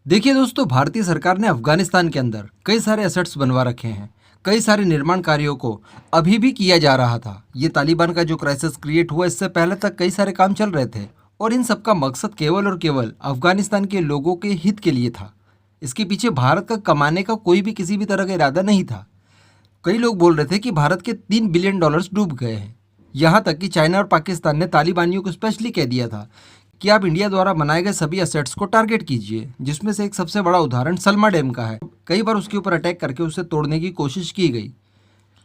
देखिए दोस्तों, भारतीय सरकार ने अफगानिस्तान के अंदर कई सारे एसेट्स बनवा रखे हैं। कई सारे निर्माण कार्यों को अभी भी किया जा रहा था। ये तालिबान का जो क्राइसिस क्रिएट हुआ, इससे पहले तक कई सारे काम चल रहे थे और इन सब का मकसद केवल और केवल अफगानिस्तान के लोगों के हित के लिए था। इसके पीछे भारत का कमाने का कोई भी किसी भी तरह का इरादा नहीं था। कई लोग बोल रहे थे कि भारत के $3 बिलियन डूब गए हैं। यहाँ तक कि चाइना और पाकिस्तान ने तालिबानियों को स्पेशली कह दिया था कि आप इंडिया द्वारा बनाए गए सभी असेट्स को टारगेट कीजिए, जिसमें से एक सबसे बड़ा उदाहरण सलमा डैम का है। कई बार उसके ऊपर अटैक करके उसे तोड़ने की कोशिश की गई।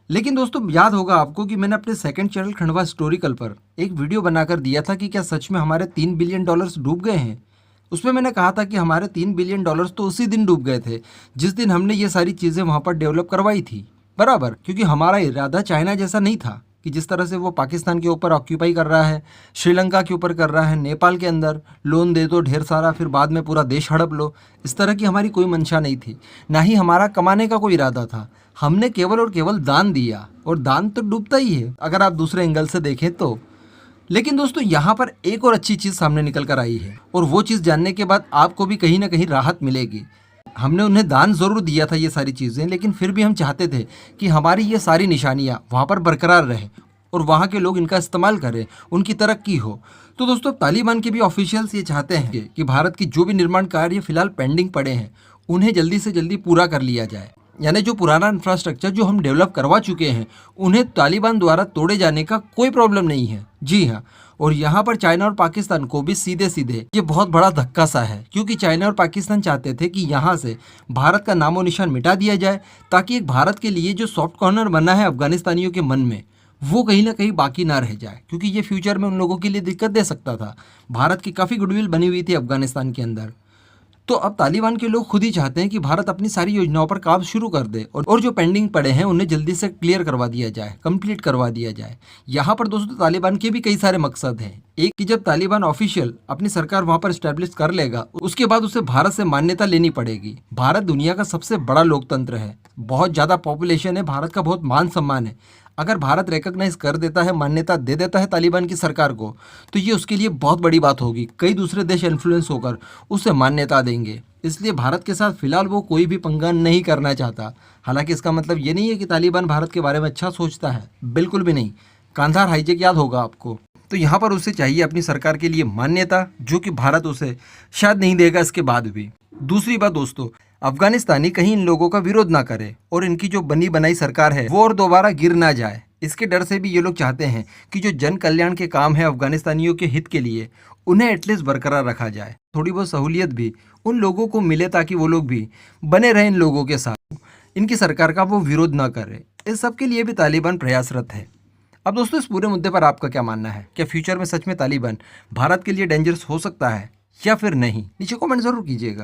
लेकिन दोस्तों, याद होगा आपको कि मैंने अपने सेकंड चैनल खंडवा हिस्टोरिकल पर एक वीडियो बनाकर दिया था कि क्या सच में हमारे $3 बिलियन डूब गए हैं। उसमें मैंने कहा था कि हमारे $3 बिलियन तो उसी दिन डूब गए थे जिस दिन हमने ये सारी चीज़ें वहाँ पर डेवलप करवाई थी, बराबर। क्योंकि हमारा इरादा चाइना जैसा नहीं था कि जिस तरह से वो पाकिस्तान के ऊपर ऑक्यूपाई कर रहा है, श्रीलंका के ऊपर कर रहा है, नेपाल के अंदर लोन दे दो ढेर सारा, फिर बाद में पूरा देश हड़प लो। इस तरह की हमारी कोई मंशा नहीं थी, ना ही हमारा कमाने का कोई इरादा था। हमने केवल और केवल दान दिया, और दान तो डूबता ही है अगर आप दूसरे एंगल से देखें तो। लेकिन दोस्तों, यहाँ पर एक और अच्छी चीज़ सामने निकल कर आई है, और वो चीज़ जानने के बाद आपको भी कहीं ना कहीं राहत मिलेगी। हमने उन्हें दान ज़रूर दिया था ये सारी चीज़ें, लेकिन फिर भी हम चाहते थे कि हमारी ये सारी निशानियाँ वहाँ पर बरकरार रहे और वहाँ के लोग इनका इस्तेमाल करें, उनकी तरक्की हो। तो दोस्तों, तालिबान के भी ऑफिशियल्स ये चाहते हैं कि भारत की जो भी निर्माण कार्य फिलहाल पेंडिंग पड़े हैं, उन्हें जल्दी से जल्दी पूरा कर लिया जाए। यानी जो पुराना इंफ्रास्ट्रक्चर जो हम डेवलप करवा चुके हैं, उन्हें तालिबान द्वारा तोड़े जाने का कोई प्रॉब्लम नहीं है। जी हाँ, और यहाँ पर चाइना और पाकिस्तान को भी सीधे सीधे ये बहुत बड़ा धक्का सा है, क्योंकि चाइना और पाकिस्तान चाहते थे कि यहाँ से भारत का नामो निशान मिटा दिया जाए, ताकि एक भारत के लिए जो सॉफ्ट कॉर्नर बना है अफगानिस्तानियों के मन में, वो कहीं ना कहीं बाकी ना रह जाए, क्योंकि ये फ्यूचर में उन लोगों के लिए दिक्कत दे सकता था। भारत की काफ़ी गुडविल बनी हुई थी अफगानिस्तान के अंदर। तो अब तालिबान के लोग खुद ही चाहते हैं कि भारत अपनी सारी योजनाओं पर काम शुरू कर दे, और जो पेंडिंग पड़े हैं उन्हें जल्दी से क्लियर करवा दिया जाए, कंप्लीट करवा दिया जाए। यहाँ पर दोस्तों, तालिबान के भी कई सारे मकसद हैं। एक कि जब तालिबान ऑफिशियल अपनी सरकार वहाँ पर स्टैब्लिश कर लेगा, उसके बाद उसे भारत से मान्यता लेनी पड़ेगी। भारत दुनिया का सबसे बड़ा लोकतंत्र है, बहुत ज़्यादा पॉपुलेशन है, भारत का बहुत मान सम्मान है। अगर भारत रिकॉग्नाइज कर देता है, मान्यता दे देता है तालिबान की सरकार को, तो ये उसके लिए बहुत बड़ी बात होगी। कई दूसरे देश इन्फ्लुएंस होकर उसे मान्यता देंगे। इसलिए भारत के साथ फिलहाल वो कोई भी पंगा नहीं करना चाहता। हालांकि इसका मतलब ये नहीं है कि तालिबान भारत के बारे में अच्छा सोचता है, बिल्कुल भी नहीं। कांधार हाईजैक याद होगा आपको, तो यहाँ पर उसे चाहिए अपनी सरकार के लिए मान्यता, जो कि भारत उसे शायद नहीं देगा इसके बाद भी। दूसरी बात दोस्तों, अफगानिस्तानी कहीं इन लोगों का विरोध ना करे और इनकी जो बनी बनाई सरकार है वो और दोबारा गिर ना जाए। इसके डर से भी ये लोग चाहते हैं कि जो जन कल्याण के काम है अफगानिस्तानियों के हित के लिए, उन्हें एटलीस्ट बरकरार रखा जाए। थोड़ी बहुत सहूलियत भी उन लोगों को मिले, ताकि वो लोग भी बने रहें इन लोगों के साथ, इनकी सरकार का वो विरोध ना करे। इस सब के लिए भी तालिबान प्रयासरत है। अब दोस्तों, इस पूरे मुद्दे पर आपका क्या मानना है? क्या फ्यूचर में सच में तालिबान भारत के लिए डेंजरस हो सकता है या फिर नहीं? नीचे कमेंट जरूर कीजिएगा।